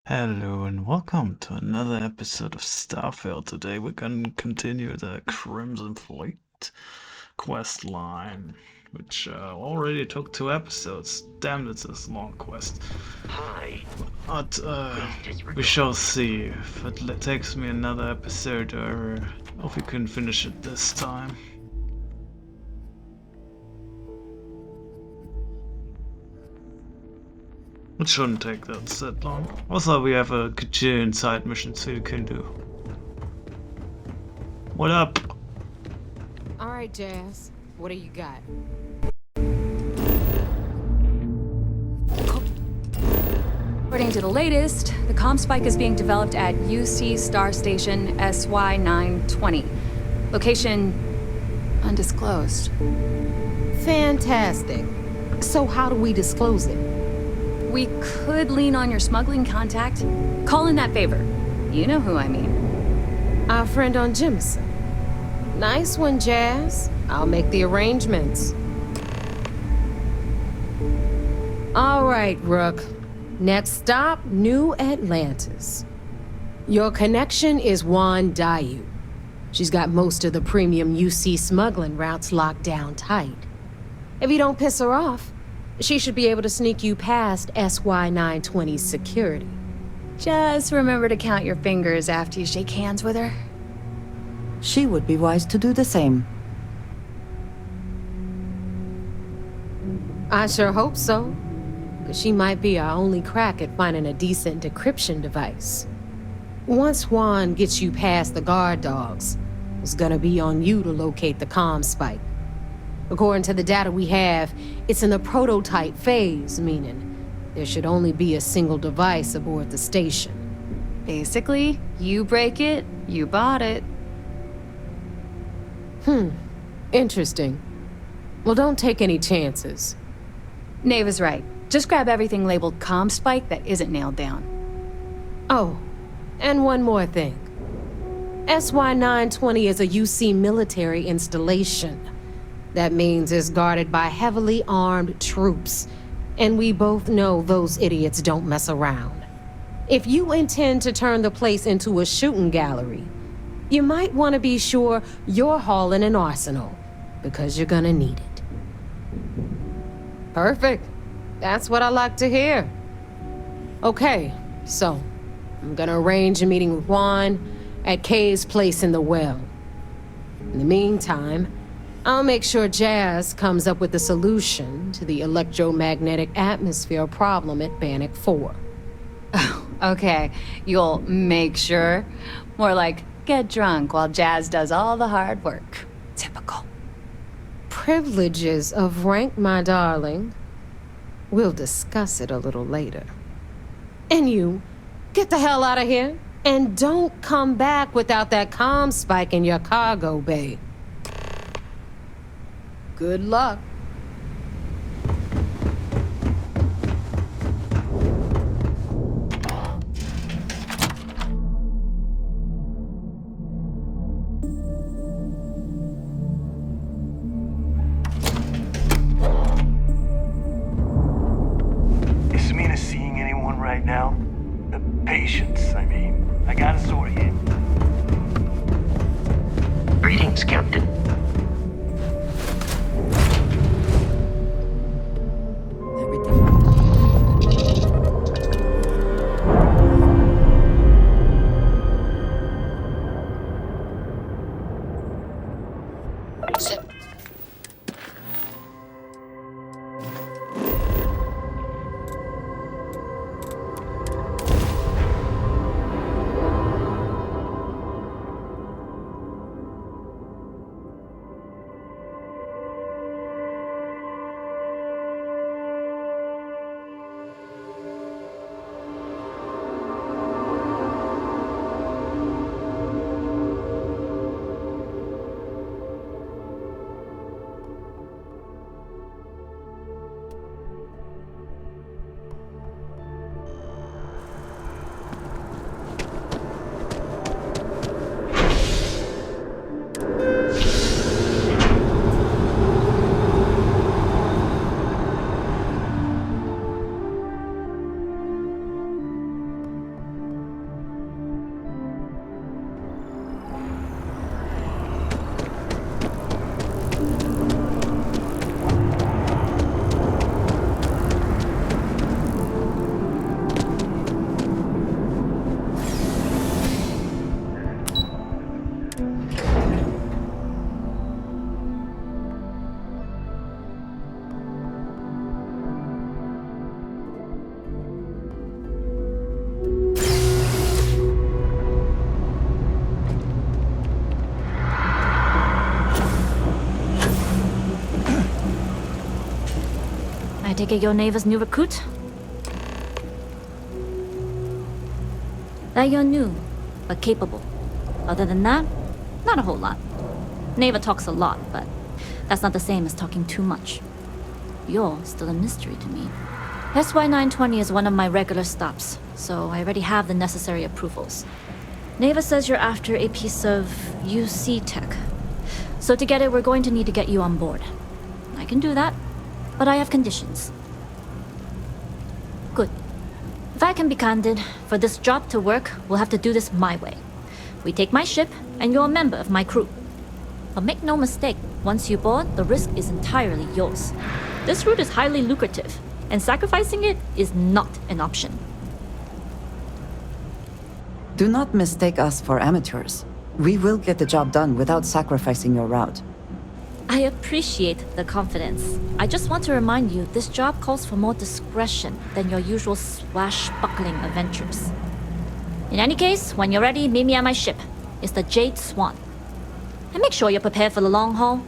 Hello and welcome to another episode of Starfield. Today we're going to continue the Crimson Fleet quest line, which already took 2 episodes. Damn, it's a long quest. Hi. But Please disregard. we shall see if it takes me another episode or if we can finish it this time. It shouldn't take that long. Also, we have a gajillion side missions we can do. What up? All right, Jazz. What do you got? According to the latest, the comm spike is being developed at UC Star Station SY920. Location undisclosed. Fantastic. So how do we disclose it? We could lean on your smuggling contact. Call in that favor. You know who I mean. Our friend on Jimson. Nice one, Jazz. I'll make the arrangements. All right, Rook. Next stop, New Atlantis. Your connection is Juan Dayu. She's got most of the premium UC smuggling routes locked down tight. If you don't piss her off, she should be able to sneak you past SY920's security. Just remember to count your fingers after you shake hands with her. She would be wise to do the same. I sure hope so. Because she might be our only crack at finding a decent decryption device. Once Juan gets you past the guard dogs, it's gonna be on you to locate the comm spike. According to the data we have, it's in the prototype phase, meaning there should only be a single device aboard the station. Basically, you break it, you bought it. Interesting. Well, don't take any chances. Nave is right. Just grab everything labeled comm spike that isn't nailed down. Oh, and one more thing. SY920 is a UC military installation. That means it's guarded by heavily armed troops. And we both know those idiots don't mess around. If you intend to turn the place into a shooting gallery, you might want to be sure you're hauling an arsenal, because you're gonna need it. Perfect. That's what I like to hear. Okay, so I'm gonna arrange a meeting with Juan at Kay's place in the well. In the meantime, I'll make sure Jazz comes up with a solution to the electromagnetic atmosphere problem at Bannock 4. Okay, you'll make sure. More like get drunk while Jazz does all the hard work. Typical. Privileges of rank, my darling. We'll discuss it a little later. And you, get the hell out of here. And don't come back without that comm spike in your cargo bay. Good luck. Is Samina seeing anyone right now? The patients, I mean. I got a story in. Greetings, Captain. I take it you're Neva's new recruit? That you're new, but capable. Other than that, not a whole lot. Neva talks a lot, but that's not the same as talking too much. You're still a mystery to me. SY-920 is one of my regular stops, so I already have the necessary approvals. Neva says you're after a piece of UC tech. So to get it, we're going to need to get you on board. I can do that, but I have conditions. Good. If I can be candid, for this job to work, we'll have to do this my way. We take my ship, and you're a member of my crew. But make no mistake, once you board, the risk is entirely yours. This route is highly lucrative, and sacrificing it is not an option. Do not mistake us for amateurs. We will get the job done without sacrificing your route. I appreciate the confidence. I just want to remind you, this job calls for more discretion than your usual swashbuckling adventures. In any case, when you're ready, meet me at my ship. It's the Jade Swan. And make sure you're prepared for the long haul.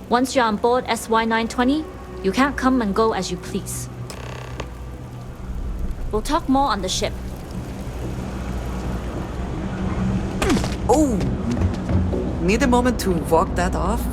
Once you're on board SY-920, you can't come and go as you please. We'll talk more on the ship. Oh! Need a moment to walk that off?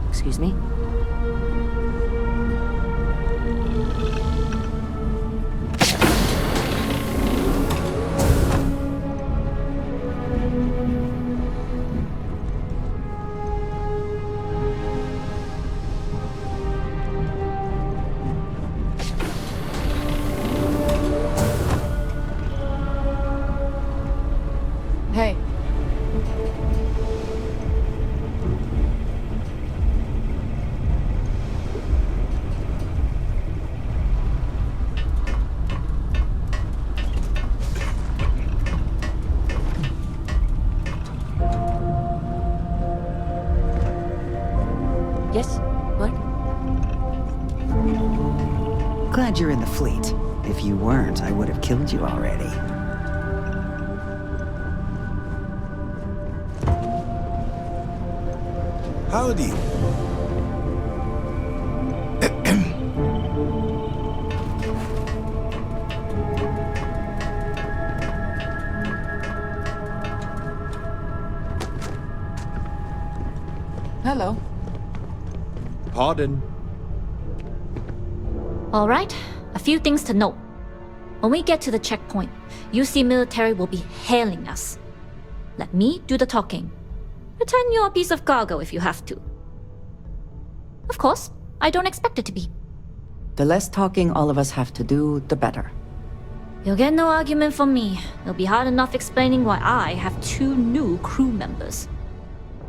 Excuse me? Hey. Yes? What? Glad you're in the fleet. If you weren't, I would have killed you already. Howdy. Hello. Pardon. All right, a few things to note. When we get to the checkpoint, UC military will be hailing us. Let me do the talking. Pretend you're a piece of cargo if you have to. Of course, I don't expect it to be. The less talking all of us have to do, the better. You'll get no argument from me. It'll be hard enough explaining why I have 2 new crew members.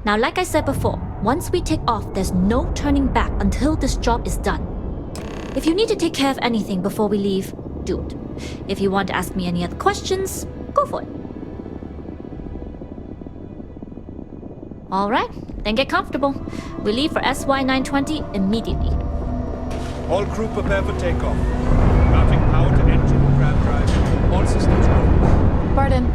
Now, like I said before, once we take off, there's no turning back until this job is done. If you need to take care of anything before we leave, do it. If you want to ask me any other questions, go for it. All right, then get comfortable. We leave for SY-920 immediately. All crew prepare for takeoff. Mounting power to engine, grab drive. All systems go. Pardon.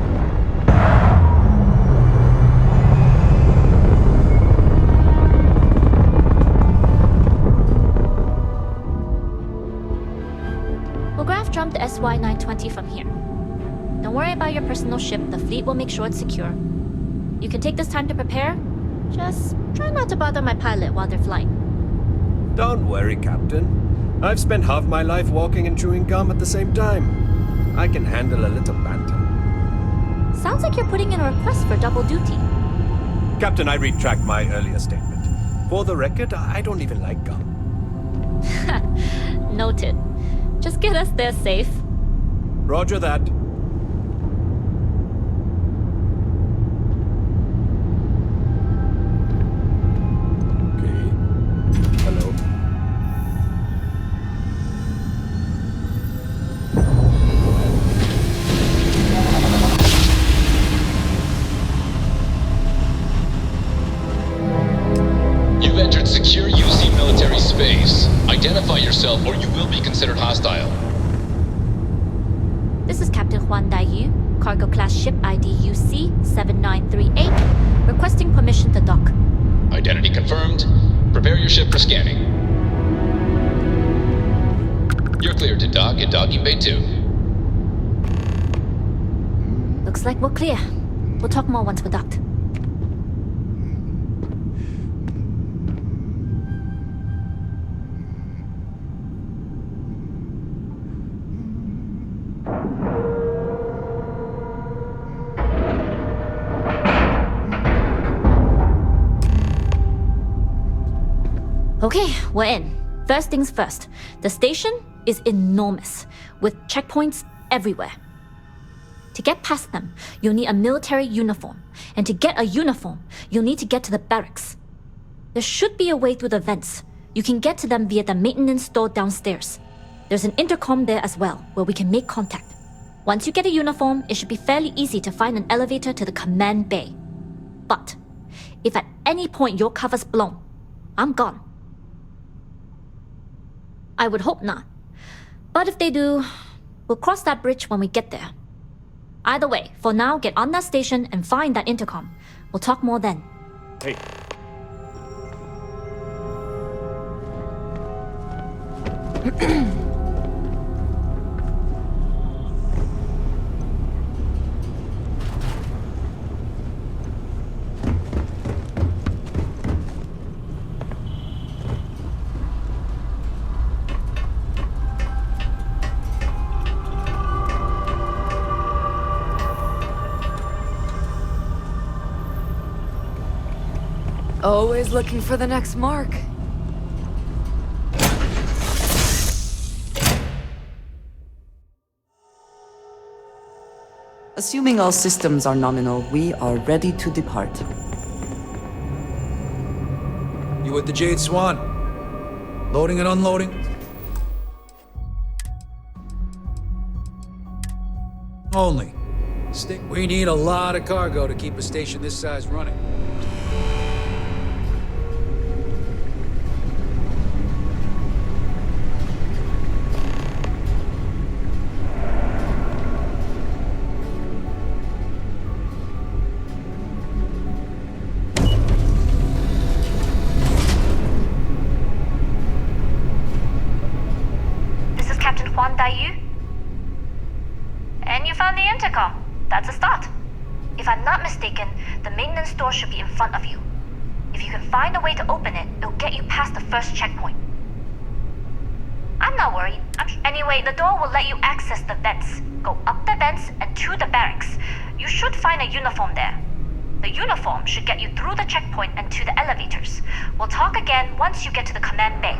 the SY-920 from here. Don't worry about your personal ship. The fleet will make sure it's secure. You can take this time to prepare. Just try not to bother my pilot while they're flying. Don't worry, Captain. I've spent half my life walking and chewing gum at the same time. I can handle a little banter. Sounds like you're putting in a request for double duty. Captain, I retract my earlier statement. For the record, I don't even like gum. Noted. Just get us there safe. Roger that. Okay. Hello. You've entered secure UC military space. Identify yourself or you will be considered hostile. This is Captain Huan Daiyu, cargo class ship ID UC-7938, requesting permission to dock. Identity confirmed. Prepare your ship for scanning. You're cleared to dock at docking bay 2. Looks like we're clear. We'll talk more once we're docked. Okay, we're in. First things first. The station is enormous, with checkpoints everywhere. To get past them, you'll need a military uniform. And to get a uniform, you'll need to get to the barracks. There should be a way through the vents. You can get to them via the maintenance store downstairs. There's an intercom there as well, where we can make contact. Once you get a uniform, it should be fairly easy to find an elevator to the command bay. But if at any point your cover's blown, I'm gone. I would hope not. But if they do, we'll cross that bridge when we get there. Either way, for now, get on that station and find that intercom. We'll talk more then. Hey. Always looking for the next mark. Assuming all systems are nominal, we are ready to depart. You with the Jade Swan? Loading and unloading? Only. We need a lot of cargo to keep a station this size running. This is Captain Huan Daiyu. And you found the intercom. That's a start. If I'm not mistaken, the maintenance door should be in front of you. If you can find a way to open it, it'll get you past the first checkpoint. I'm not worried. Anyway, the door will let you access the vents. Go up the vents and to the barracks. You should find a uniform there. The uniform should get you through the checkpoint and to the elevators. We'll talk again once you get to the command bay.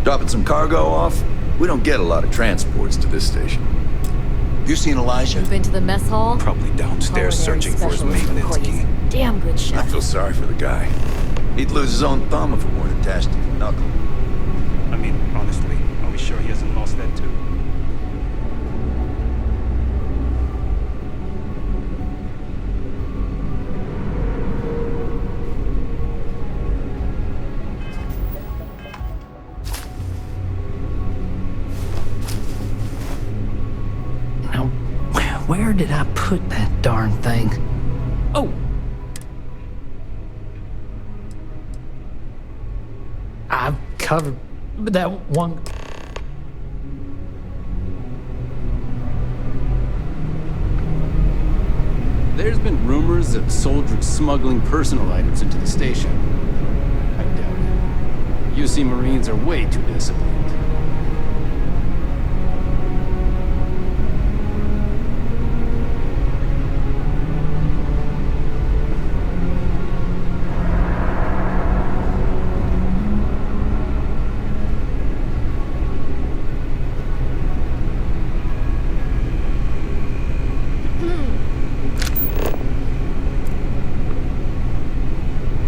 Dropping some cargo off? We don't get a lot of transports to this station. You seen Elijah? Been to the mess hall? Probably downstairs Culinary searching for his specialist maintenance employees. key. Damn good I chef. feel sorry for the guy. He'd lose his own thumb if it weren't attached to his knuckle. I mean, honestly, are we sure he hasn't lost that too? Now, where did I put that darn thing? Oh! I've covered that one. There's been rumors of soldiers smuggling personal items into the station. I doubt it. UC Marines are way too disciplined.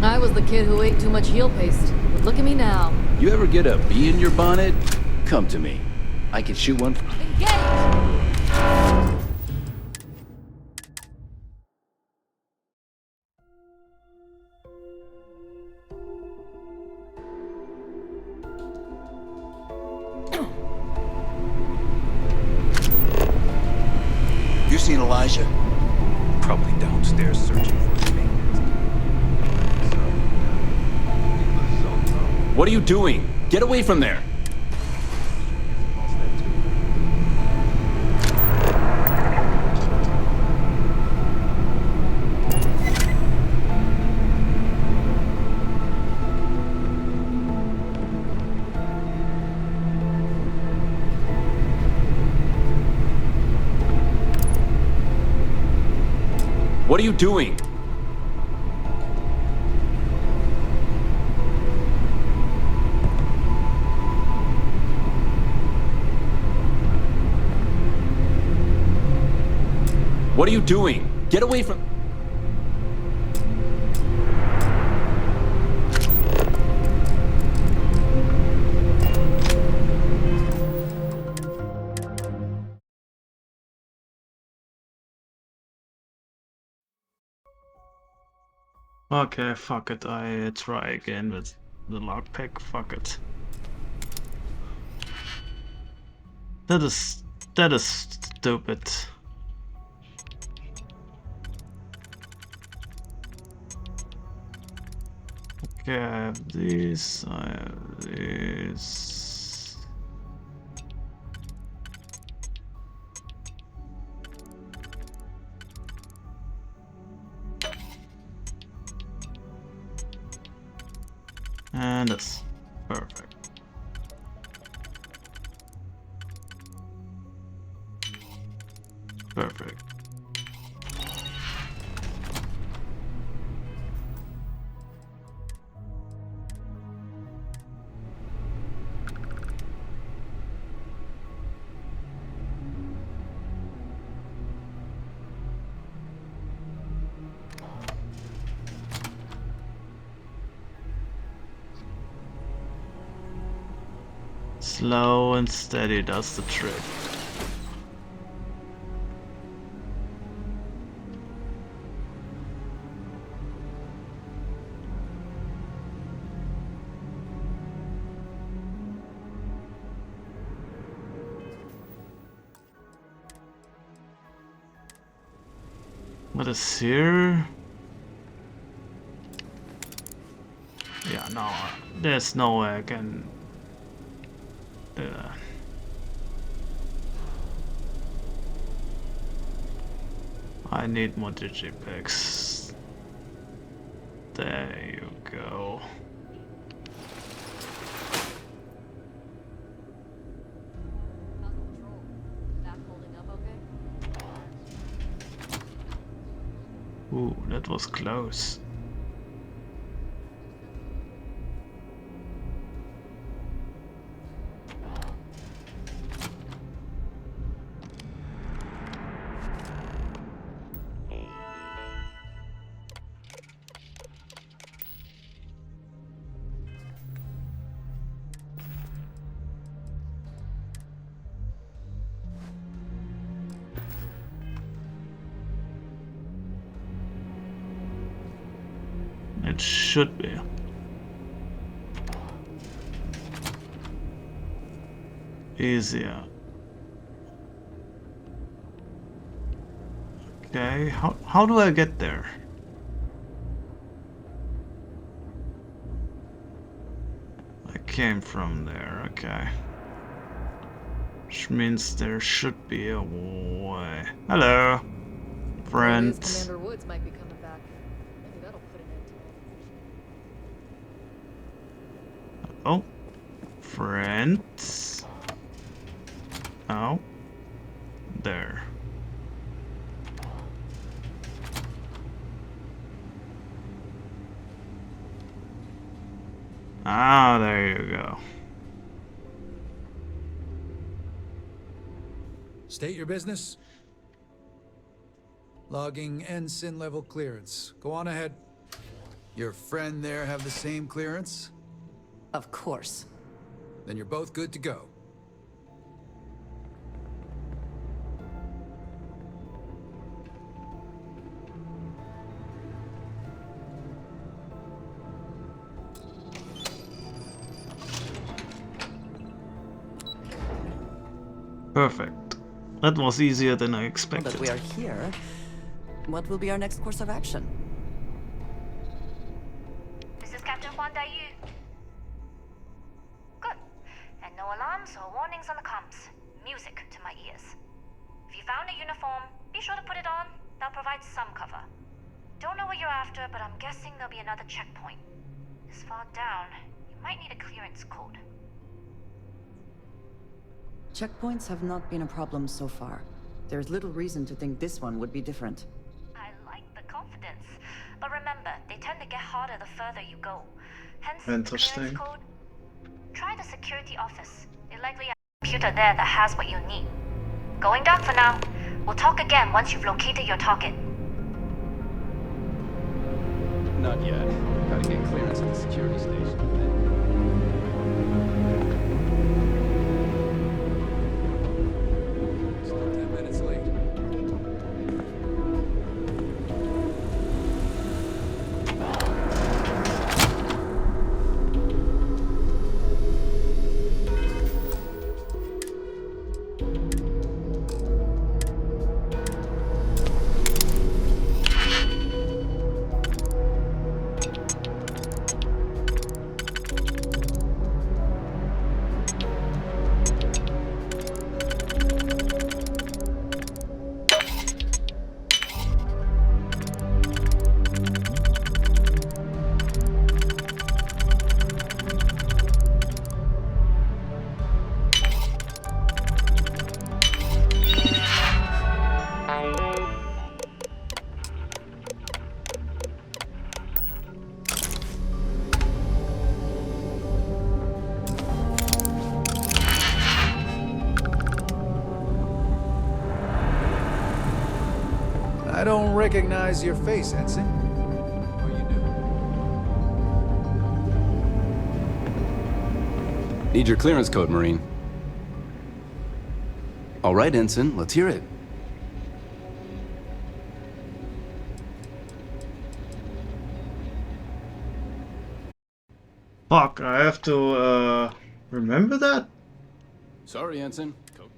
I was the kid who ate too much heel paste. But look at me now. You ever get a bee in your bonnet? Come to me. I can shoot one. Engage! You seen Elijah? Probably downstairs searching for his maintenance key. What are you doing? Get away from there! Lost that too. What are you doing? What are you doing? Get away from... Okay, fuck it. I try again with the lockpick. Fuck it. That is stupid. Okay, I have these. I have these. And this. Perfect. Perfect. Slow and steady does the trick. What is here? Yeah, no, there's no way I can do that. I need more digipacks. There you go. Ooh, that was close. It should be. Easier. Okay, how do I get there? I came from there, okay. Which means there should be a way. Hello, friends. Commander Woods might be coming back. Maybe that'll put an end to it. Oh, friends. Oh, there. Ah, there you go. State your business. Logging ensign level clearance. Go on ahead. Your friend there have the same clearance? Of course. Then you're both good to go. Perfect. That was easier than I expected. But we are here. What will be our next course of action? This is Captain Huan Daiyu. Good. And no alarms or warnings on the comms. Music to my ears. If you found a uniform, be sure to put it on. That'll provide some cover. Don't know what you're after, but I'm guessing there'll be another checkpoint. This far down, you might need a clearance code. Checkpoints have not been a problem so far. There's little reason to think this one would be different. I like the confidence. But remember, they tend to get harder the further you go. Hence, Interesting. the clearance code. Try the security office. They likely have a computer there that has what you need. Going dark for now. We'll talk again once you've located your target. Not yet. Gotta get clearance at the security station. Still 10 minutes late. I don't recognize your face, Ensign. Or you do? Need your clearance code, Marine. All right, Ensign, let's hear it. Fuck, I have to remember that? Sorry, Ensign. Code.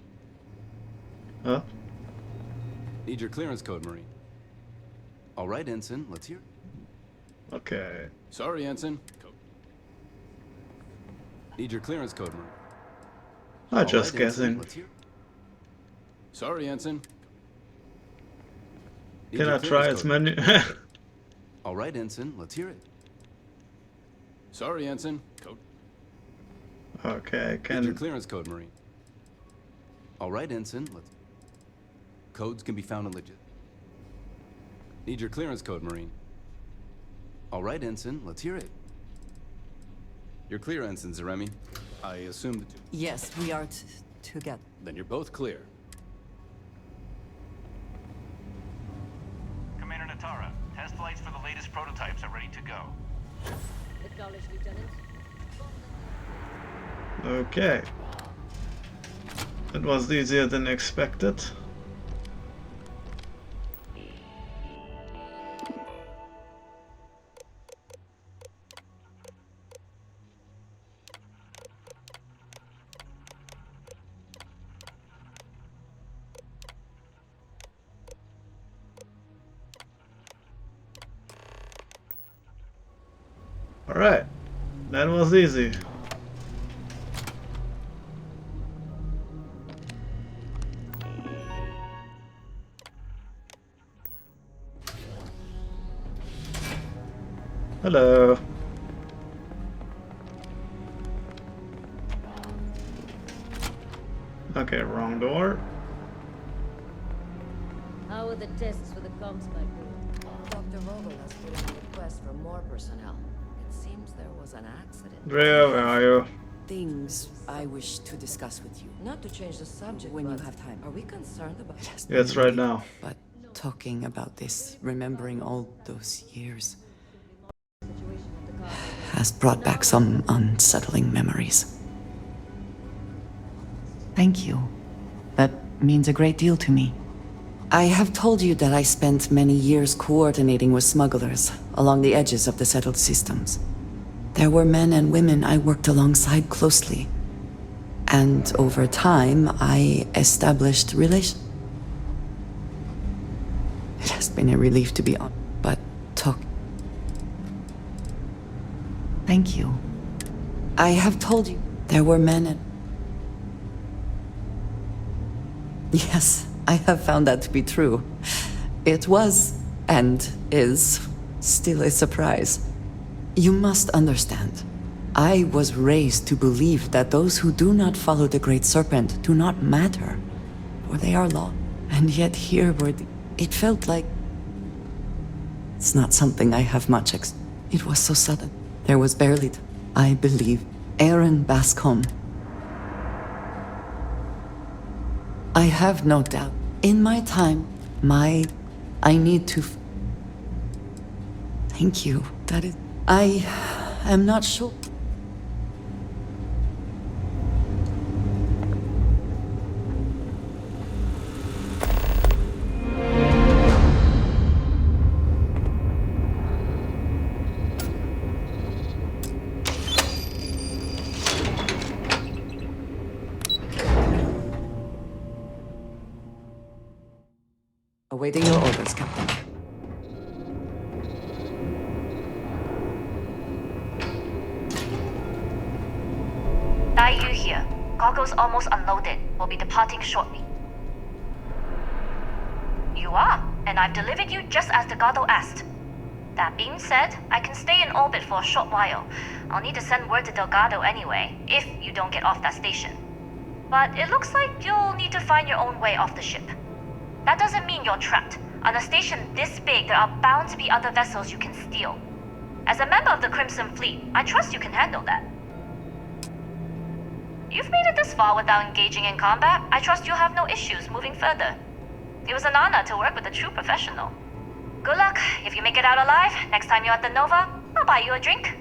Huh? Need your clearance code, Marine. All right, Ensign, let's hear it. Okay. Sorry, Ensign. Code. Need your clearance code, Marine. I'm just right, Ensign, guessing. let's hear it. Sorry, Ensign. Need Can your I try clearance its code. menu? All right, Ensign, let's hear it. Sorry, Ensign. Code. Okay, Need your can... clearance code, Marine. All right, Ensign, let's... Codes can be found in legit. Need your clearance code, Marine. All right, Ensign, let's hear it. You're clear, Ensign Zaremi. I assume the two... Yes, we are together. Then you're both clear. Commander Natara, test flights for the latest prototypes are ready to go. Acknowledged, Lieutenant. Okay. It was easier than expected. Alright, that was easy. Hello. Okay, wrong door. How are the tests for the comms spike going? Dr. Vogel has put in a request for more personnel. It seems there was an accident. Rhea, where are you? Things I wish to discuss with you. Not to change the subject, When you but have time. are we concerned about it? Yeah, it's right now. But talking about this, remembering all those years, has brought back some unsettling memories. Thank you. That means a great deal to me. I have told you that I spent many years coordinating with smugglers along the edges of the settled systems. There were men and women I worked alongside closely. And over time, I established relations. It has been a relief to be on, but talk. Thank you. I have told you there were men and... Yes, I have found that to be true. It was, and is, still a surprise. You must understand. I was raised to believe that those who do not follow the Great Serpent do not matter, for they are lost. And yet here were it felt like... It's not something I have much It was so sudden. There was barely I believe, Aaron Bascom. I have no doubt. In my time, I need to... Thank you. That is... I am not sure. Awaiting your orders, Captain. Dai Yu here. Goggles almost unloaded. We'll be departing shortly. You are, and I've delivered you just as Delgado asked. That being said, I can stay in orbit for a short while. I'll need to send word to Delgado anyway, if you don't get off that station. But it looks like you'll need to find your own way off the ship. That doesn't mean you're trapped. On a station this big, there are bound to be other vessels you can steal. As a member of the Crimson Fleet, I trust you can handle that. You've made it this far without engaging in combat. I trust you'll have no issues moving further. It was an honor to work with a true professional. Good luck. If you make it out alive, next time you're at the Nova, I'll buy you a drink.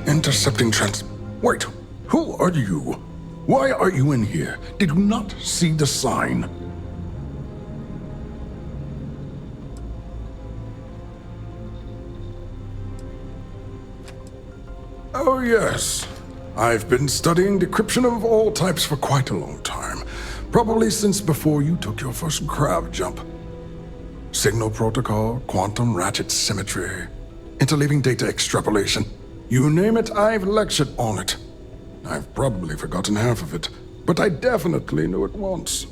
Intercepting Wait, who are you? Why are you in here? Did you not see the sign? Oh, yes. I've been studying decryption of all types for quite a long time. Probably since before you took your first crab jump. Signal protocol, quantum ratchet symmetry, interleaving data extrapolation. You name it, I've lectured on it. I've probably forgotten half of it, but I definitely knew it once.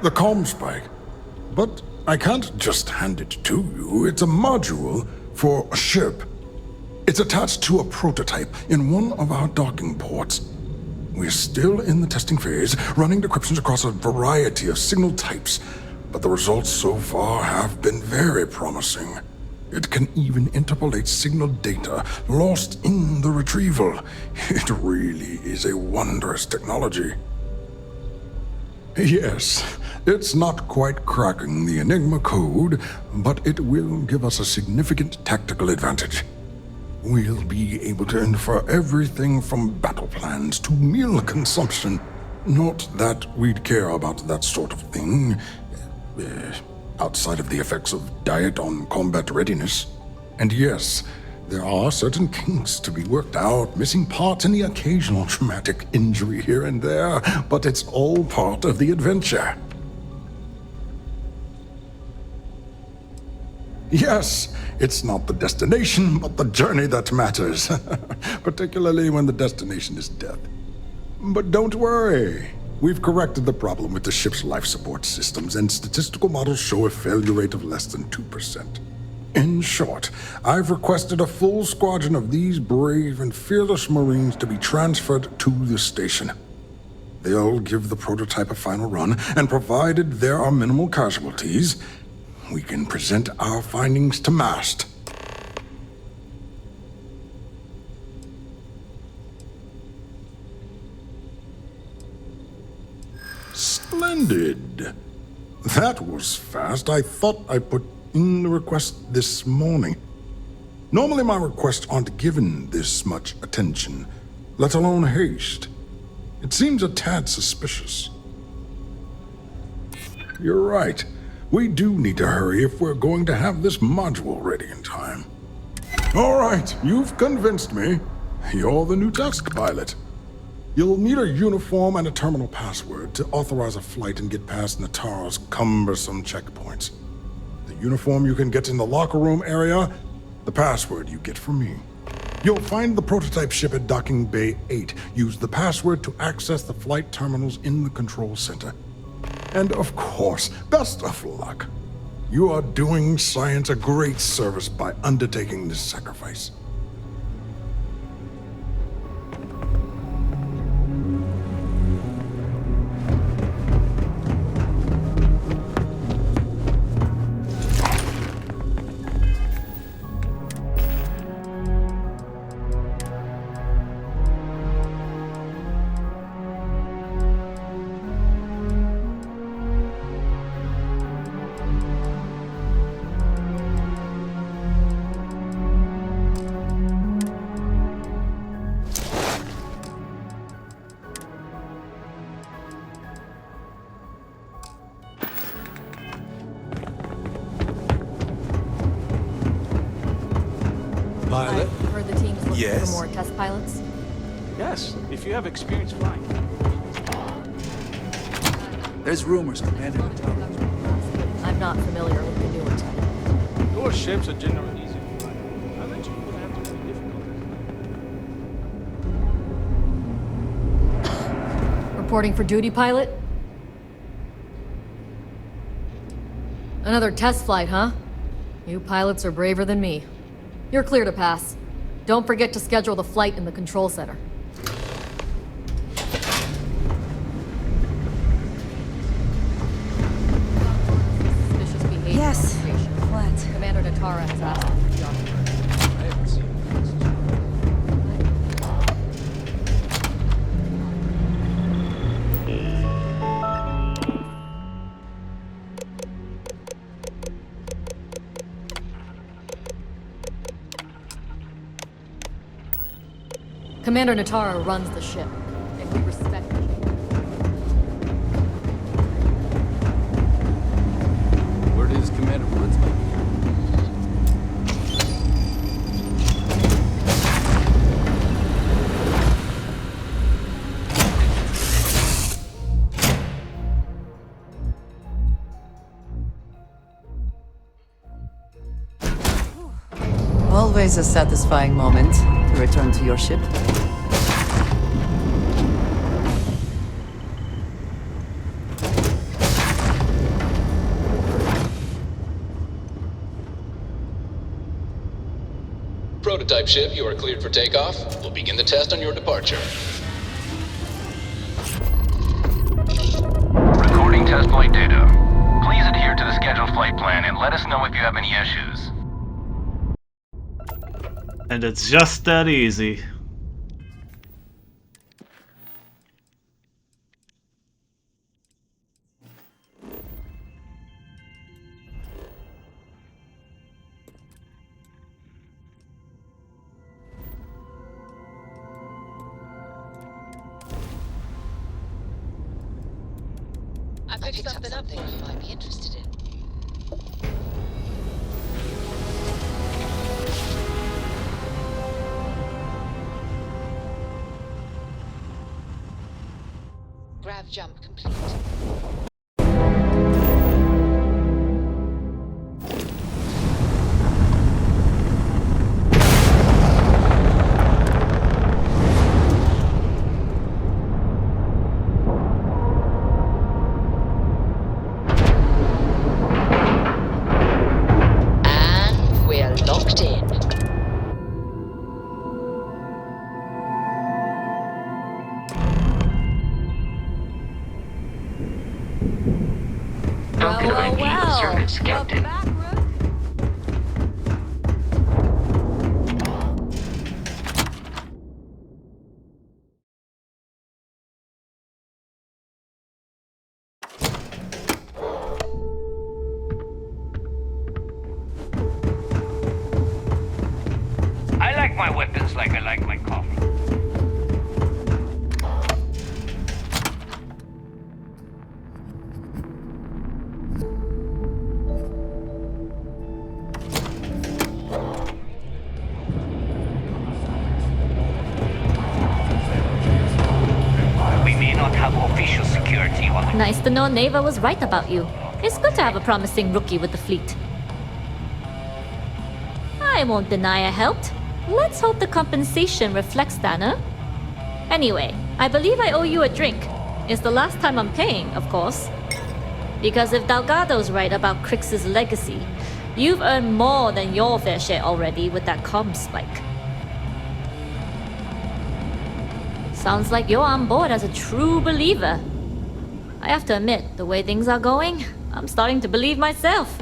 The comm spike. But I can't just hand it to you. It's a module for a ship. It's attached to a prototype in one of our docking ports. We're still in the testing phase, running decryptions across a variety of signal types, but the results so far have been very promising. It can even interpolate signal data lost in the retrieval. It really is a wondrous technology. Yes, it's not quite cracking the Enigma code, but it will give us a significant tactical advantage. We'll be able to infer everything from battle plans to meal consumption. Not that we'd care about that sort of thing, outside of the effects of diet on combat readiness. And yes, there are certain kinks to be worked out, missing parts and the occasional traumatic injury here and there, but it's all part of the adventure. Yes, it's not the destination, but the journey that matters, particularly when the destination is death. But don't worry. We've corrected the problem with the ship's life support systems, and statistical models show a failure rate of less than 2%. In short, I've requested a full squadron of these brave and fearless Marines to be transferred to the station. They'll give the prototype a final run, and provided there are minimal casualties, we can present our findings to MAST. Splendid. That was fast. I thought I put in the request this morning. Normally my requests aren't given this much attention, let alone haste. It seems a tad suspicious. You're right. We do need to hurry if we're going to have this module ready in time. All right, you've convinced me. You're the new test pilot. You'll need a uniform and a terminal password to authorize a flight and get past Natara's cumbersome checkpoints. The uniform you can get in the locker room area, the password you get from me. You'll find the prototype ship at Docking Bay 8. Use the password to access the flight terminals in the control center. And of course, best of luck. You are doing science a great service by undertaking this sacrifice. Pilot? I've heard the team's looking Yes. for more test pilots. Yes, if you have experience flying. There's rumors, Commander. I'm not familiar with the newer tech. Your ships are generally easy to fly. I bet you would have to be difficult. Reporting for duty, pilot? Another test flight, huh? You pilots are braver than me. You're clear to pass. Don't forget to schedule the flight in the control center. Suspicious behavior. Yes. What? Commander Natara has asked me for the officer. I haven't seen Commander Natara runs the ship, and we respect her. Word is Commander Woodsman. Always a satisfying moment to return to your ship. Prototype ship, you are cleared for takeoff. We'll begin the test on your departure. Recording test flight data. Please adhere to the scheduled flight plan and let us know if you have any issues. And it's just that easy. I picked something up that you might be interested in. Grav jump complete. And we're locked in. I like my weapons like I like my coffee. We may not have official security on the... Nice to know Neva was right about you. It's good to have a promising rookie with the fleet. I won't deny I helped. Let's hope the compensation reflects that, huh? Anyway, I believe I owe you a drink. It's the last time I'm paying, of course. Because if Delgado's right about Crix's legacy, you've earned more than your fair share already with that comm spike. Sounds like you're on board as a true believer. I have to admit, the way things are going, I'm starting to believe myself.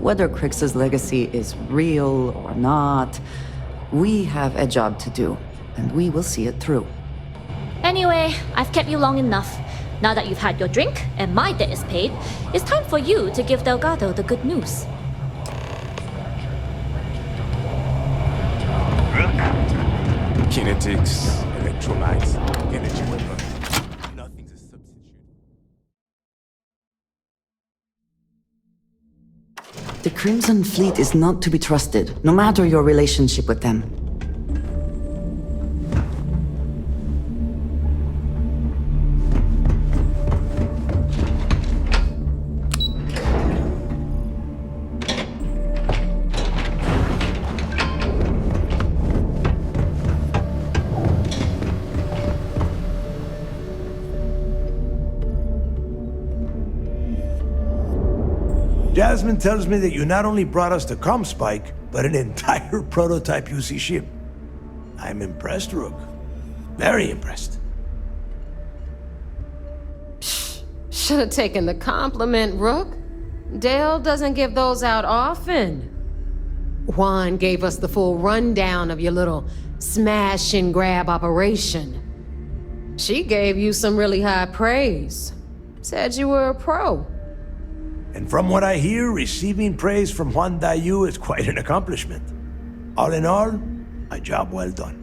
Whether Crix's legacy is real or not, we have a job to do, and we will see it through. Anyway, I've kept you long enough. Now that you've had your drink and my debt is paid, it's time for you to give Delgado the good news. Kinetics, electrolytes, energy weapon. Nothing's a substitute. The Crimson Fleet is not to be trusted, no matter your relationship with them. Jasmine tells me that you not only brought us the comm spike, but an entire prototype UC ship. I'm impressed, Rook. Very impressed. Should have taken the compliment, Rook. Dale doesn't give those out often. Juan gave us the full rundown of your little smash and grab operation. She gave you some really high praise. Said you were a pro. And from what I hear, receiving praise from Juan Dayu is quite an accomplishment. All in all, a job well done.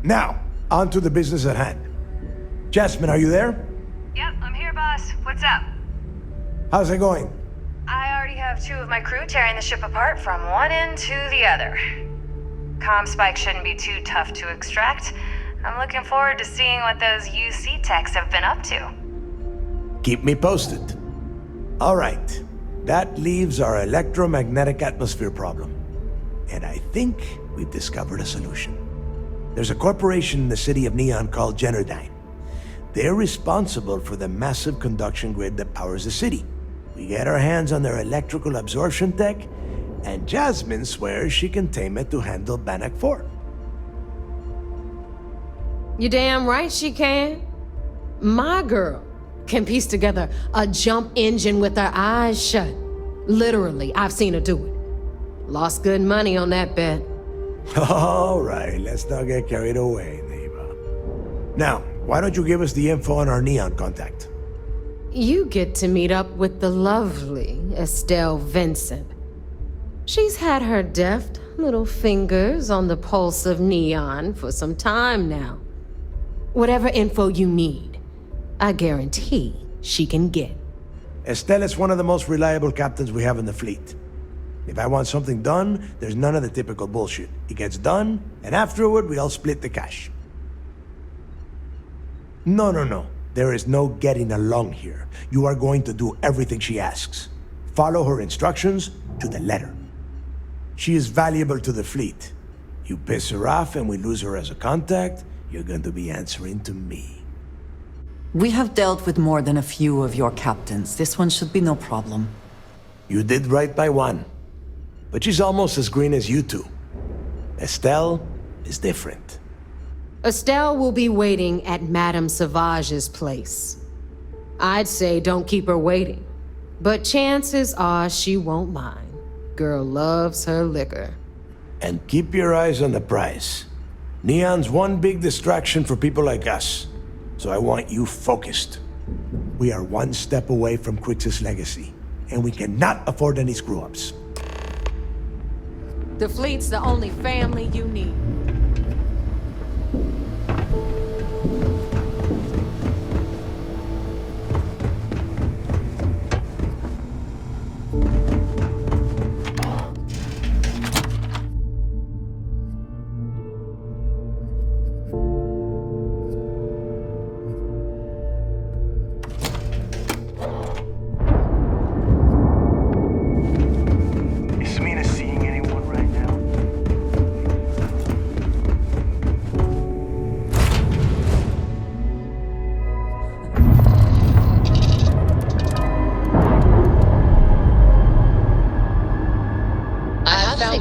Now, On to the business at hand. Jasmine, are you there? Yep, I'm here, boss. What's up? How's it going? I already have 2 of my crew tearing the ship apart from one end to the other. Comspike shouldn't be too tough to extract. I'm looking forward to seeing what those UC techs have been up to. Keep me posted. All right. That leaves our electromagnetic atmosphere problem. And I think we've discovered a solution. There's a corporation in the city of Neon called Generdyne. They're responsible for the massive conduction grid that powers the city. We get our hands on their electrical absorption tech, and Jasmine swears she can tame it to handle Bannock 4. You damn right she can. My girl can piece together a jump engine with her eyes shut. Literally, I've seen her do it. Lost good money on that bet. All right, let's not get carried away, Neva. Now, why don't you give us the info on our Neon contact? You get to meet up with the lovely Estelle Vincent. She's had her deft little fingers on the pulse of Neon for some time now. Whatever info you need, I guarantee she can get. Estelle is one of the most reliable captains we have in the fleet. If I want something done, there's none of the typical bullshit. It gets done, and afterward, we all split the cash. No. There is no getting along here. You are going to do everything she asks. Follow her instructions to the letter. She is valuable to the fleet. You piss her off and we lose her as a contact, you're going to be answering to me. We have dealt with more than a few of your captains. This one should be no problem. You did right by one. But she's almost as green as you two. Estelle is different. Estelle will be waiting at Madame Sauvage's place. I'd say don't keep her waiting, but chances are she won't mind. Girl loves her liquor. And keep your eyes on the prize. Neon's one big distraction for people like us, so I want you focused. We are one step away from Crix's legacy, and we cannot afford any screw-ups. The fleet's the only family you need.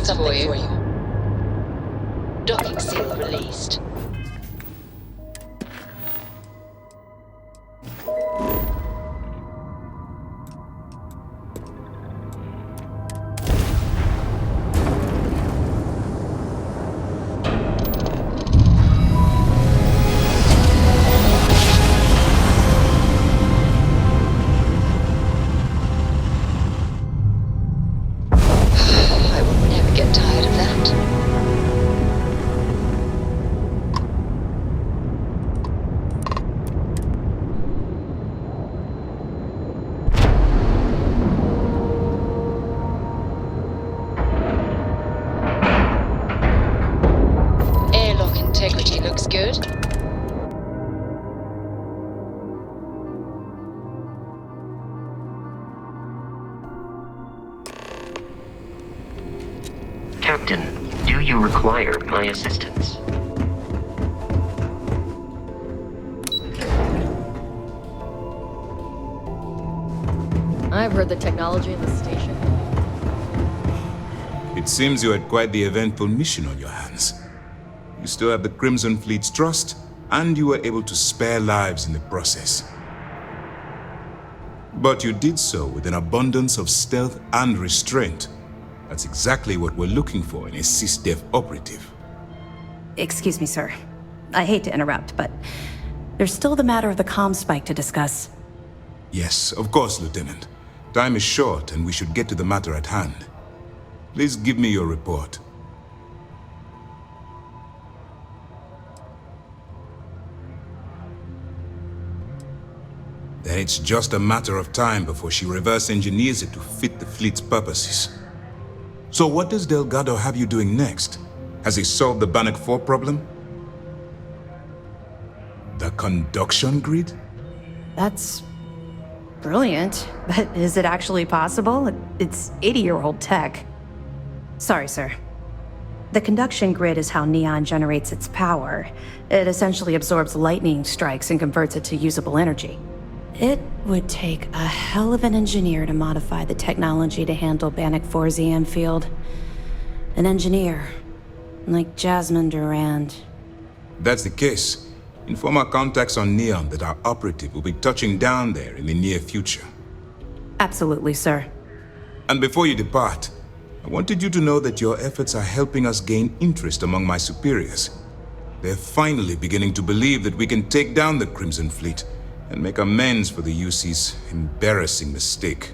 Something for you. Docking seal released. Integrity looks good. Captain, do you require my assistance? I've heard the technology in the station. It seems you had quite the eventful mission on your hands. You still have the Crimson Fleet's trust, and you were able to spare lives in the process. But you did so with an abundance of stealth and restraint. That's exactly what we're looking for in a SysDef operative. Excuse me, sir. I hate to interrupt, but there's still the matter of the comm spike to discuss. Yes, of course, Lieutenant. Time is short, and we should get to the matter at hand. Please give me your report. then it's just a matter of time before she reverse engineers it to fit the fleet's purposes. So what does Delgado have you doing next? Has he solved the Bannock 4 problem? The conduction grid? That's brilliant, but is it actually possible? It's 80-year-old tech. Sorry, sir. The conduction grid is how Neon generates its power. It essentially absorbs lightning strikes and converts it to usable energy. It would take a hell of an engineer to modify the technology to handle Bannock 4's EM field. An engineer, like Jasmine Durand. If that's the case, inform our contacts on Neon that our operative will be touching down there in the near future. Absolutely, sir. And before you depart, I wanted you to know that your efforts are helping us gain interest among my superiors. They're finally beginning to believe that we can take down the Crimson Fleet and make amends for the UC's embarrassing mistake.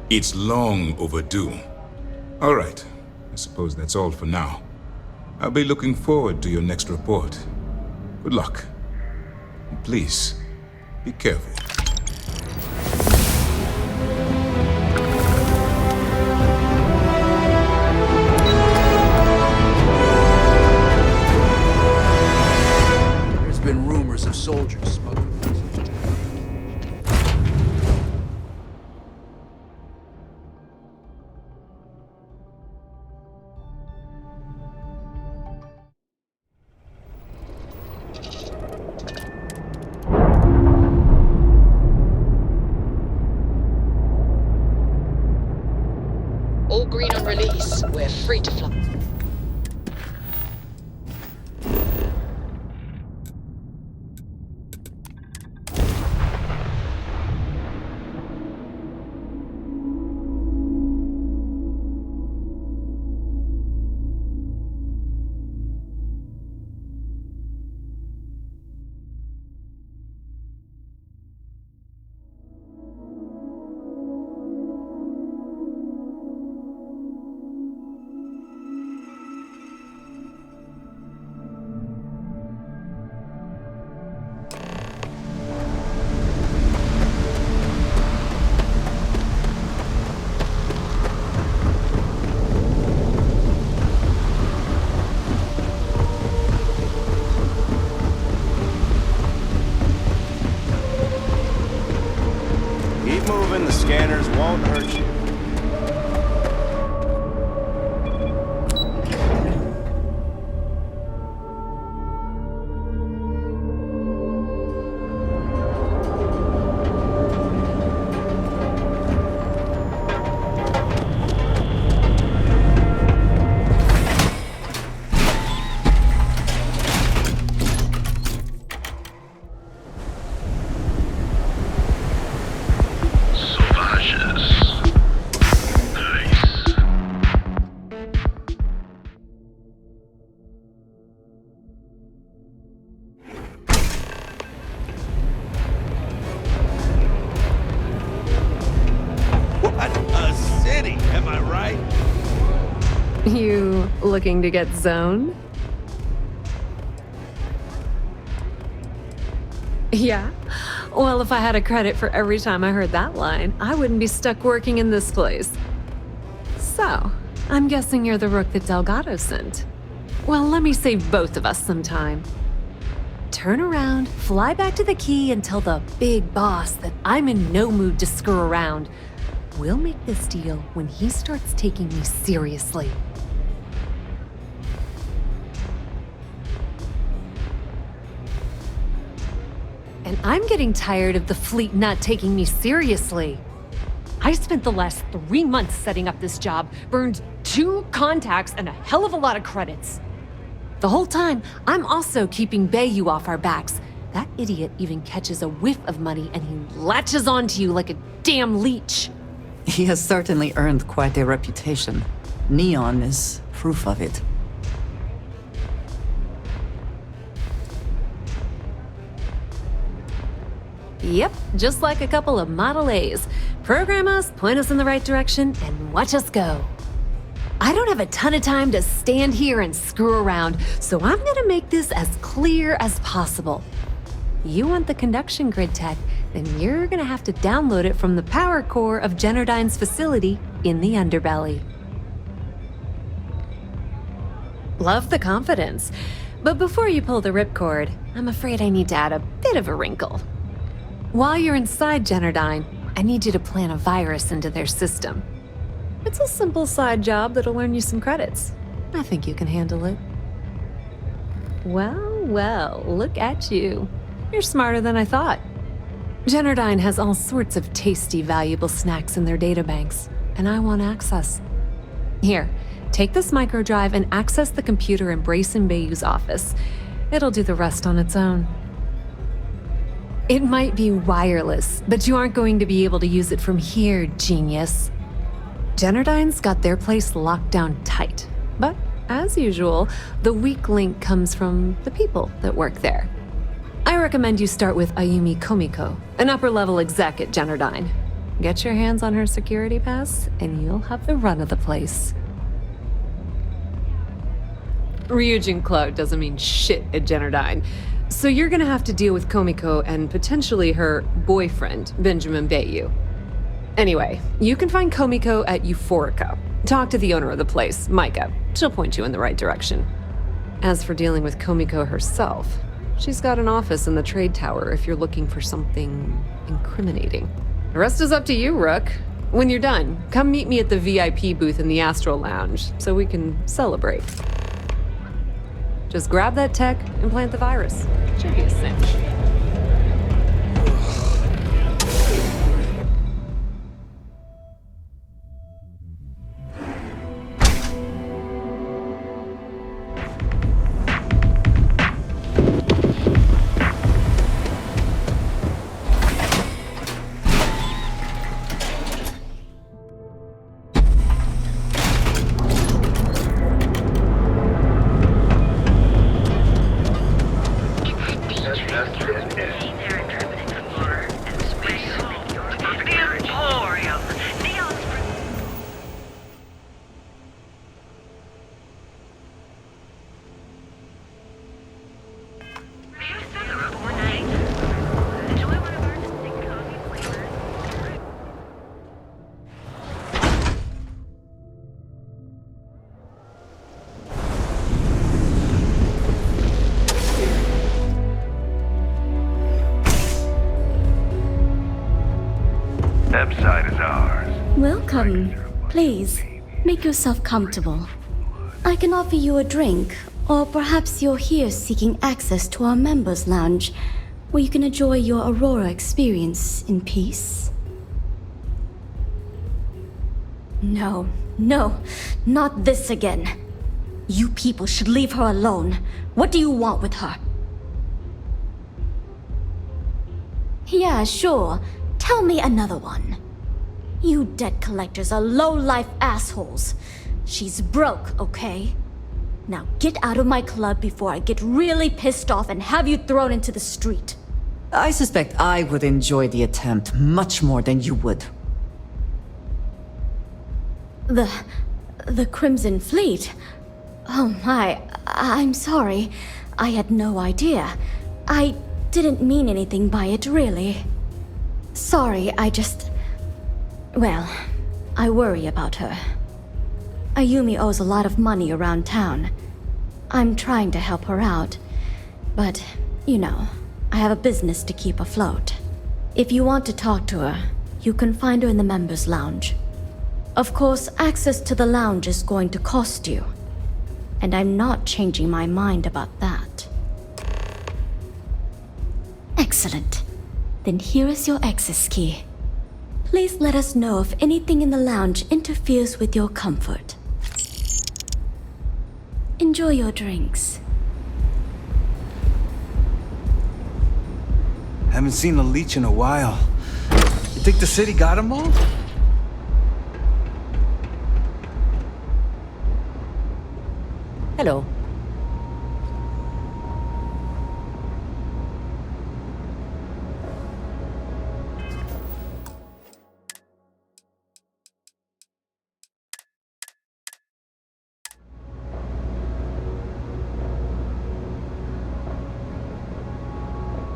It's long overdue. All right, I suppose that's all for now. I'll be looking forward to your next report. Good luck. And please, be careful. There's been rumors of soldiers smuggling. All green on release. We're free to fly. Keep moving, the scanners won't hurt you. What a city, am I right? You looking to get zoned? Yeah? Well, if I had a credit for every time I heard that line, I wouldn't be stuck working in this place. So, I'm guessing you're the rook that Delgado sent. Well, let me save both of us some time. Turn around, fly back to the key, and tell the big boss that I'm in no mood to screw around. We'll make this deal when he starts taking me seriously. And I'm getting tired of the fleet not taking me seriously. I spent the last 3 months setting up this job, burned 2 contacts and a hell of a lot of credits. The whole time, I'm also keeping Bayou off our backs. That idiot even catches a whiff of money and he latches onto you like a damn leech. He has certainly earned quite a reputation. Neon is proof of it. Yep, just like a couple of Model A's. Program us, point us in the right direction, and watch us go. I don't have a ton of time to stand here and screw around, so I'm gonna make this as clear as possible. you want the conduction grid tech, then you're gonna have to download it from the power core of Generdyne's facility in the underbelly. Love the confidence. But before you pull the ripcord, I'm afraid I need to add a bit of a wrinkle. While you're inside Generdyne, I need you to plant a virus into their system. It's a simple side job that'll earn you some credits. I think you can handle it. Well, well, look at you. You're smarter than I thought. Generdyne has all sorts of tasty, valuable snacks in their databanks, and I want access. Here, take this microdrive and access the computer in Brayson Bayou's office. It'll do the rest on its own. It might be wireless, but you aren't going to be able to use it from here, genius. Generdyne's got their place locked down tight, but as usual, the weak link comes from the people that work there. I recommend you start with Ayumi Komiko, an upper-level exec at Generdyne. Get your hands on her security pass, and you'll have the run of the place. Ryujin Cloud doesn't mean shit at Generdyne, so you're gonna have to deal with Komiko and potentially her boyfriend, Benjamin Bayou. Anyway, you can find Komiko at Euphorica. Talk to the owner of the place, Micah. She'll point you in the right direction. As for dealing with Komiko herself, she's got an office in the trade tower if you're looking for something incriminating. The rest is up to you, Rook. When you're done, come meet me at the VIP booth in the Astral Lounge so we can celebrate. Just grab that tech and plant the virus. Should be a cinch. Side is ours. Welcome. Please, make yourself comfortable. I can offer you a drink, or perhaps you're here seeking access to our members' lounge, where you can enjoy your Aurora experience in peace. No, not this again. You people should leave her alone. What do you want with her? Yeah, sure. Tell me another one. You debt collectors are low-life assholes. She's broke, okay? Now get out of my club before I get really pissed off and have you thrown into the street. I suspect I would enjoy the attempt much more than you would. The Crimson Fleet? Oh my, I'm sorry. I had no idea. I didn't mean anything by it, really. Sorry, well, I worry about her. Ayumi owes a lot of money around town. I'm trying to help her out, but, you know, I have a business to keep afloat. If you want to talk to her, you can find her in the members' lounge. Of course, access to the lounge is going to cost you, and I'm not changing my mind about that. Excellent. Then here is your access key. Please let us know if anything in the lounge interferes with your comfort. Enjoy your drinks. Haven't seen a leech in a while. You think the city got them all? Hello.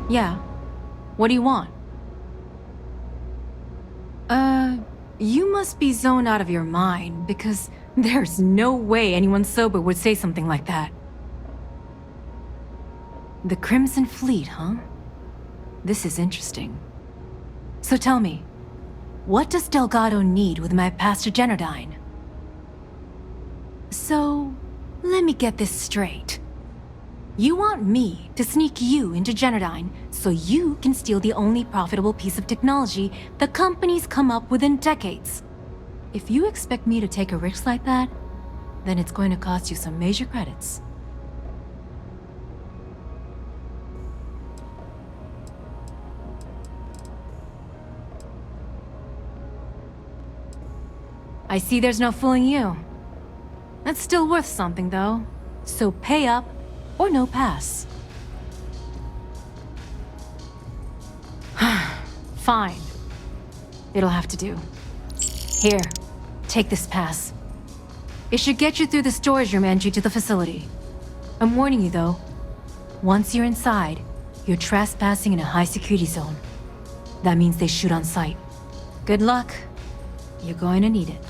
Yeah. What do you want? You must be zoned out of your mind, because there's no way anyone sober would say something like that. The Crimson Fleet, huh? This is interesting. So tell me, what does Delgado need with my Pastor Generdyne? So, let me get this straight. You want me to sneak you into Generdyne so you can steal the only profitable piece of technology the company's come up with in decades. If you expect me to take a risk like that, then it's going to cost you some major credits. I see there's no fooling you. That's still worth something, though. So pay up, or no pass. Fine. It'll have to do. Here, take this pass. It should get you through the storage room entry to the facility. I'm warning you, though. Once you're inside, you're trespassing in a high-security zone. That means they shoot on sight. Good luck. You're going to need it.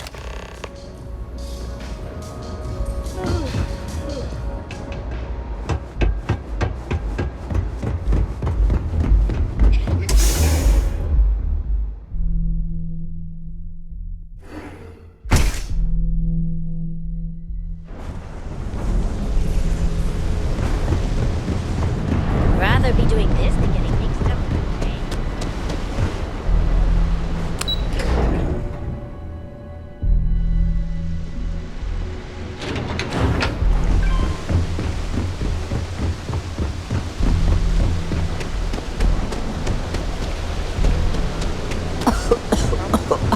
Rather be doing this than getting mixed up.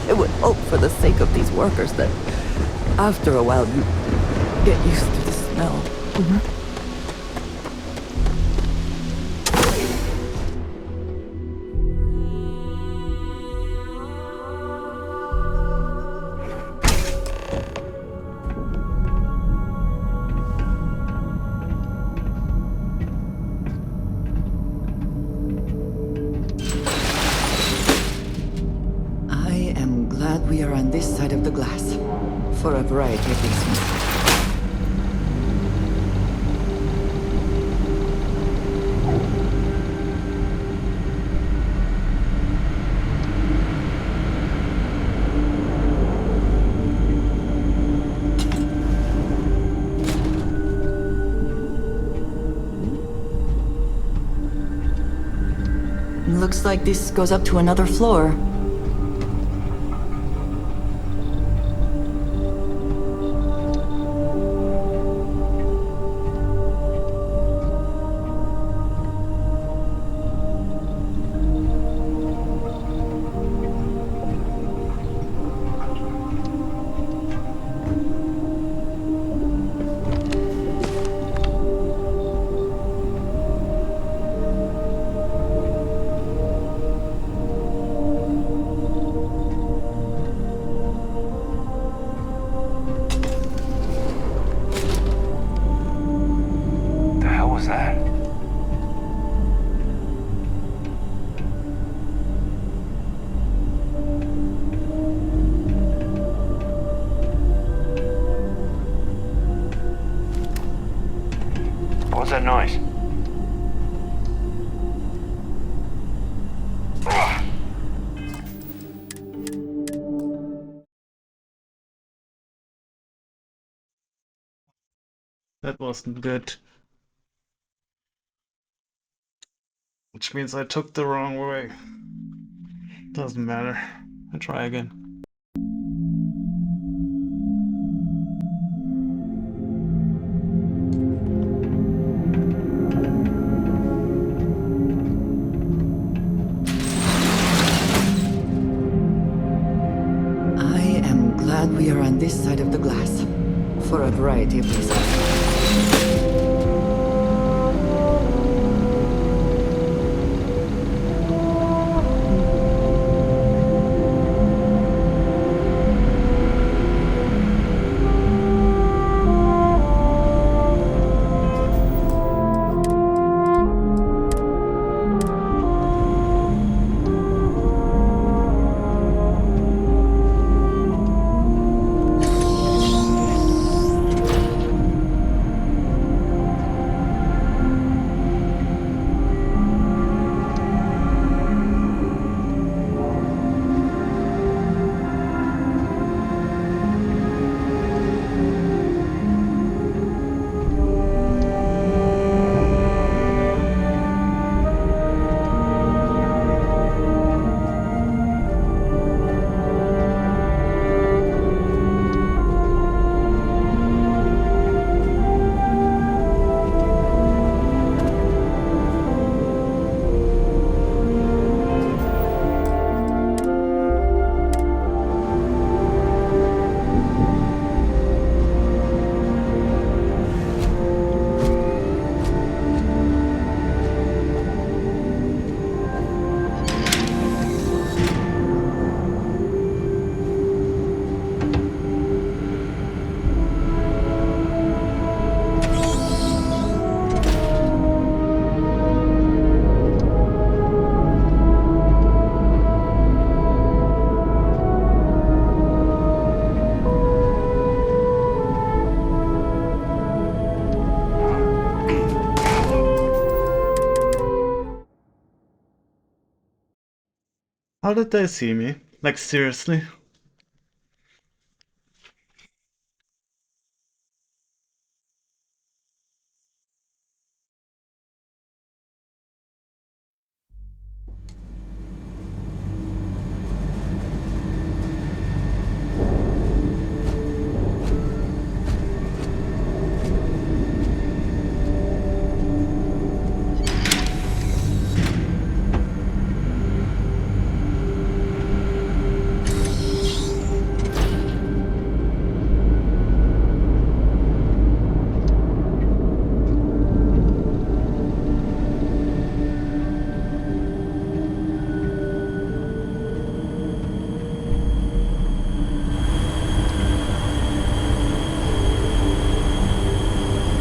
I would hope for the sake of these workers that after a while you get used to the smell. I am glad we are on this side of the glass, for a variety of reasons. Looks like this goes up to another floor. The hell was that? What was that noise? That wasn't good. Which means I took the wrong way. Doesn't matter. I try again. I am glad we are on this side of the glass, for a variety of reasons. How did they see me? Like, seriously?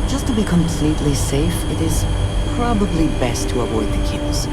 Just to be completely safe, it is probably best to avoid the kills.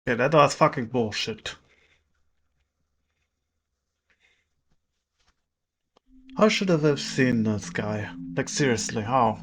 Yeah, that was fucking bullshit. How should I have seen this guy? Like, seriously, how?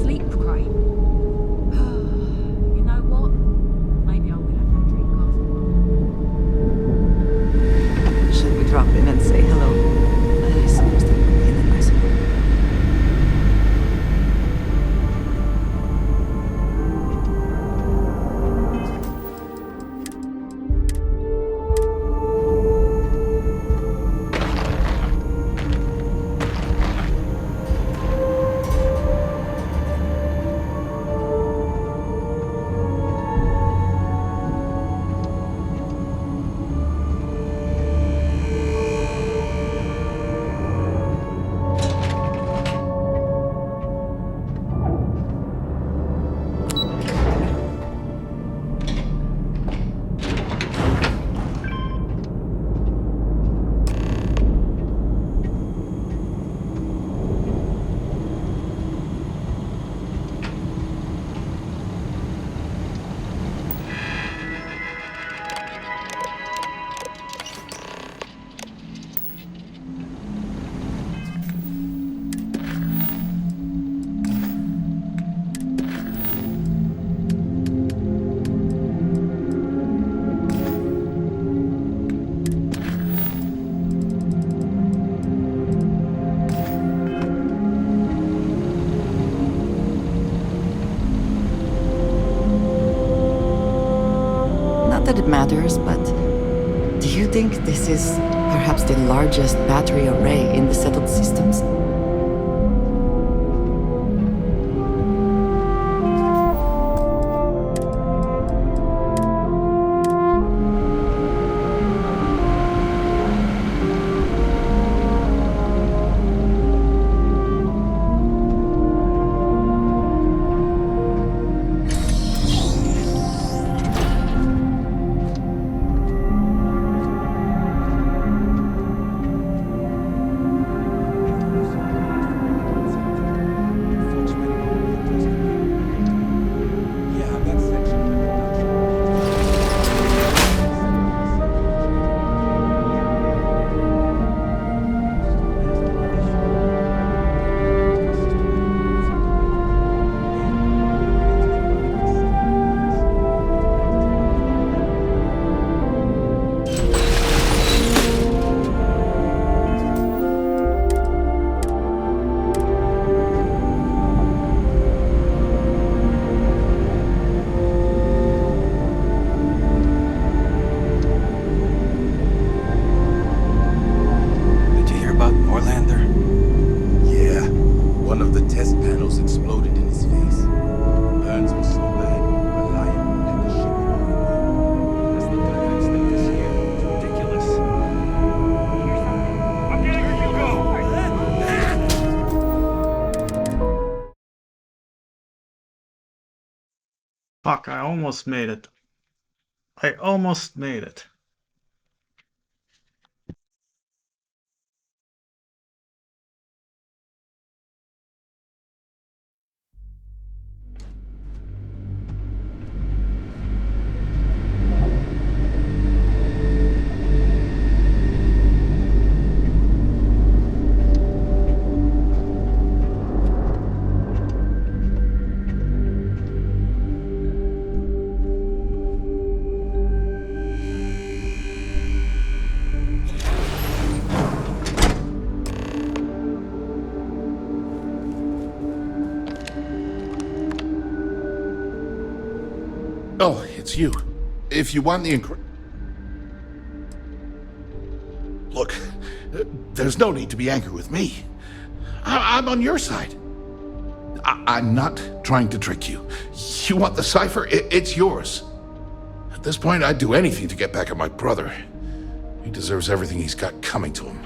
sleep crime. You know what? Maybe I will have that drink after. Should we drop in and say hello? I suppose that would be in the nice way. Not that it matters, but do you think this is perhaps the largest battery array in the settled systems? Fuck, I almost made it. I almost made it. Oh, it's you. If you want the Look, there's no need to be angry with me. I'm on your side. I'm not trying to trick you. You want the cipher? It's yours. At this point, I'd do anything to get back at my brother. He deserves everything he's got coming to him.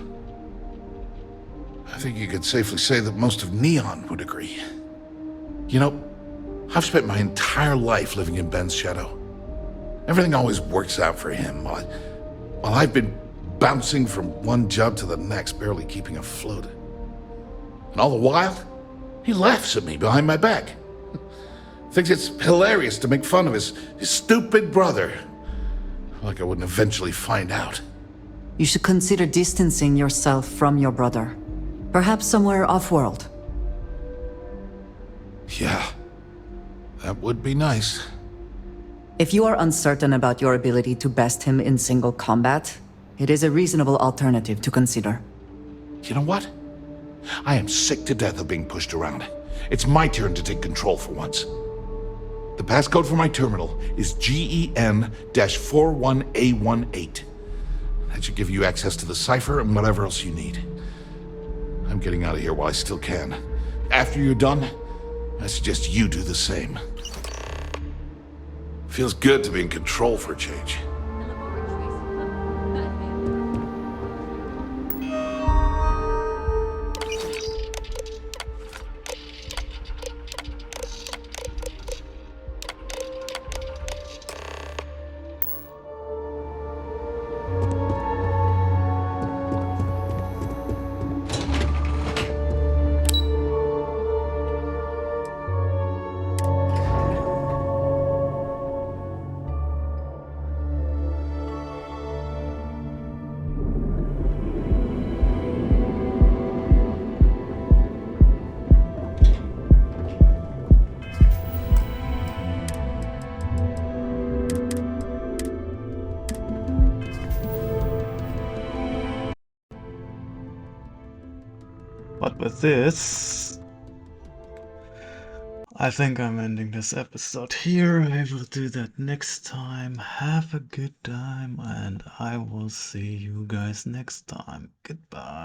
I think you could safely say that most of Neon would agree. You know, I've spent my entire life living in Ben's shadow. Everything always works out for him, while I've been bouncing from one job to the next, barely keeping afloat. And all the while, he laughs at me behind my back. Thinks it's hilarious to make fun of his stupid brother. Like I wouldn't eventually find out. You should consider distancing yourself from your brother. Perhaps somewhere off-world. Yeah, that would be nice. If you are uncertain about your ability to best him in single combat, it is a reasonable alternative to consider. You know what? I am sick to death of being pushed around. It's my turn to take control for once. The passcode for my terminal is GEN-41A18. That should give you access to the cipher and whatever else you need. I'm getting out of here while I still can. After you're done, I suggest you do the same. Feels good to be in control for a change. But with this, I think I'm ending this episode here. I will do that next time. Have a good time, and I will see you guys next time. Goodbye.